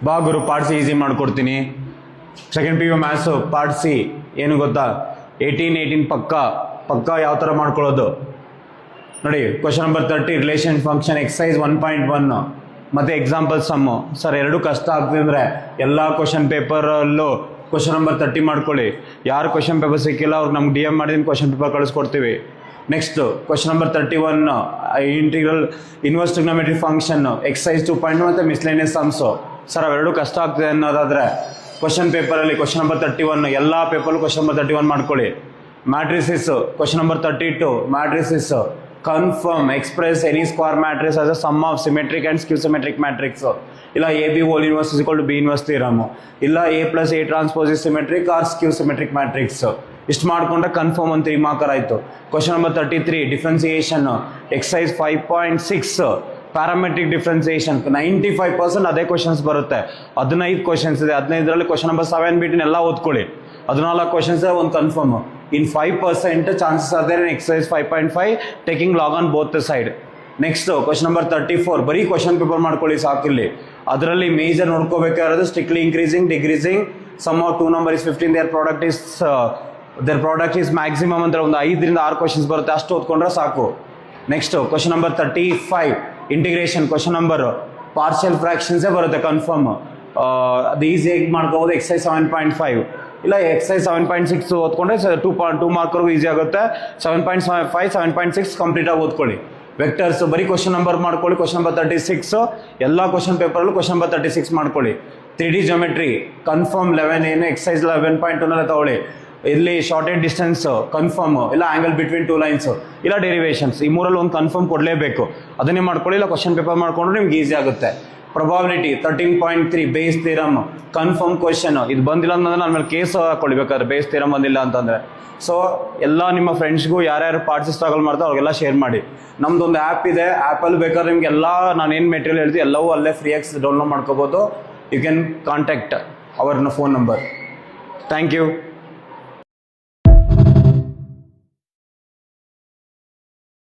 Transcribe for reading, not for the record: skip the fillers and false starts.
ಬಾ ಗುರು part C easy ಮಾಡ್ಕೊಡ್ತೀನಿ. Second PU maths part C ಏನು ಗೊತ್ತಾ, 18 ಪಕ್ಕ ಯಾವ ಥರ ಮಾಡ್ಕೊಳ್ಳೋದು ನೋಡಿ. Question number 30 relation function exercise 1.1 ಮತ್ತು ಎಕ್ಸಾಂಪಲ್ ಸಮ್ಮು. ಸರ್ ಎರಡು ಕಷ್ಟ ಆಗ್ತದೆ ಅಂದರೆ ಎಲ್ಲ ಕ್ವಶನ್ ಪೇಪರಲ್ಲೂ ಕ್ವಶನ್ ನಂಬರ್ 30 ಮಾಡ್ಕೊಳ್ಳಿ. ಯಾರು ಕ್ವಶನ್ ಪೇಪರ್ ಸಿಕ್ಕಿಲ್ಲ ಅವ್ರಿಗೆ ನಮ್ಗೆ DM ಮಾಡಿದ್ದೀನಿ ಕ್ವಶನ್ ಪೇಪರ್ ಕಳಿಸ್ಕೊಡ್ತೀವಿ. Next question number 31 integral inverse trigonometry function exercise 2.1 ಮತ್ತು ಮಿಸ್ಲೇನಿಯಸ್ ಸಮ್ಸು. ಸರ್ ಅವೆರಡು ಕಷ್ಟ ಆಗ್ತದೆ ಅನ್ನೋದಾದರೆ ಕ್ವಶನ್ ಪೇಪರಲ್ಲಿ ಕ್ವಶನ್ ನಂಬರ್ 31 ಎಲ್ಲ ಪೇಪರ್ಲು ಕ್ವಶನ್ ನಂಬರ್ 31 ಮಾಡ್ಕೊಳ್ಳಿ. Matrices question number 32 matrices confirm express any square matrix as a sum of symmetric and skew symmetric matrix. ಇಲ್ಲ AB whole inverse is equal to B inverse theorem. ಇಲ್ಲ A + A transpose is symmetric or skew symmetric matrix. ಇಷ್ಟು ಮಾಡ್ಕೊಂಡ್ರೆ confirm ಅಂತ 3 marker ಆಯಿತು. Question number 33 differentiation exercise 5.6 parametric differentiation 95% ಅದೇ questions ಬರುತ್ತೆ. 15 questions ಇದೆ. 15ರಲ್ಲಿ question number 7 ಬಿಟ್ಟು ಎಲ್ಲ ಓದ್ಕೊಳ್ಳಿ. 14 ಕ್ವಶನ್ಸ್ ಒಂದು confirm. In 5% chances are there in exercise 5.5 taking log on both the side. Next question number 34 ಬರೀ ಕ್ವಶನ್ ಪೇಪರ್ ಮಾಡ್ಕೊಳ್ಳಿ ಸಾಕಿಲ್ಲಿ. ಅದರಲ್ಲಿ ಮೇಜರ್ ನೋಡ್ಕೋಬೇಕಾಗಿರೋದು strictly increasing decreasing sum of 2 number is 15 their product is maximum ಅಂತ ಒಂದು 5ರಿಂದ 6 questions ಬರುತ್ತೆ. ಅಷ್ಟು ಓದ್ಕೊಂಡ್ರೆ ಸಾಕು. Next question number 35 integration question number partial ಫ್ರಾಕ್ಷನ್ಸೇ ಬರುತ್ತೆ ಕನ್ಫರ್ಮ್. ಅದು ಈಸಿಯಾಗಿ ಮಾಡ್ಕೋಬೋದು. ಎಕ್ಸಸೈಸ್ 7.5 ಇಲ್ಲ ಎಕ್ಸಸೈಸ್ 7.6 ಓದ್ಕೊಂಡ್ರೆ 2 ಮಾರ್ಕ್ವರೆಗೂ ಈಸಿ ಆಗುತ್ತೆ. 7.5 7.6 ಕಂಪ್ಲೀಟಾಗಿ ಓದ್ಕೊಳ್ಳಿ. ವೆಕ್ಟರ್ಸ್ ಬರೀ ಕ್ವಶನ್ ನಂಬರ್ ಮಾಡ್ಕೊಳ್ಳಿ. ಕ್ವಶನ್ ನಂಬರ್ 36 ಎಲ್ಲ ಕ್ವಶನ್ ಪೇಪರಲ್ಲೂ ಕ್ವಶನ್ ನಂಬರ್ 36 ಮಾಡ್ಕೊಳ್ಳಿ. 3D ಜೊಮೆಟ್ರಿ ಕನ್ಫರ್ಮ್ 11 ಏನು ಎಕ್ಸಸೈಸ್ 11.2 ತಗೊಳ್ಳಿ. ಇಲ್ಲಿ ಶಾರ್ಟೆಡ್ ಡಿಸ್ಟೆನ್ಸ್ ಕನ್ಫರ್ಮ್, ಇಲ್ಲ ಆಂಗಲ್ ಬಿಟ್ವೀನ್ 2 ಲೈನ್ಸ್, ಇಲ್ಲ ಡೆರಿವೇಷನ್ಸ್. ಈ ಮೂರಲ್ಲಿ ಒಂದು ಕನ್ಫರ್ಮ್ ಕೊಡಲೇಬೇಕು. ಅದನ್ನೇ ಮಾಡ್ಕೊಳ್ಳಿ. ಇಲ್ಲ ಕ್ವಶನ್ ಪೇಪರ್ ಮಾಡ್ಕೊಂಡ್ರೆ ನಿಮ್ಗೆ ಈಸಿ ಆಗುತ್ತೆ. Probability 13.3 base theorem confirm question. ಇದು ಬಂದಿಲ್ಲ ಅಂತಂದ್ರೆ ನನ್ನ ಮೇಲೆ ಕೇಸ್ ಹಾಕೊಳ್ಬೇಕಾದ್ರೆ ಬೇಸ್ ಥಿಯರಮ್ ಬಂದಿಲ್ಲ ಅಂತಂದರೆ. ಸೊ ಎಲ್ಲ ನಿಮ್ಮ ಫ್ರೆಂಡ್ಸ್ಗೂ ಯಾರ್ಯಾರು ಪಾರ್ಟ್ಸ್ ಸ್ಟ್ರಗಲ್ ಮಾಡ್ತಾರೆ ಅವ್ರಿಗೆಲ್ಲ ಶೇರ್ ಮಾಡಿ. ನಮ್ದೊಂದು ಆ್ಯಪ್ ಇದೆ. ಆ್ಯಪಲ್ಲಿ ಬೇಕಾದ್ರೆ ನಿಮ್ಗೆ ಎಲ್ಲ ನಾನೇನು ಮೆಟೀರಿಯಲ್ ಹೇಳ್ತೀವಿ ಎಲ್ಲವೂ ಅಲ್ಲೇ ಫ್ರೀಯಾಗಿ ಡೌನ್ಲೋಡ್ ಮಾಡ್ಕೋಬೋದು. You can contact our phone number. Thank you.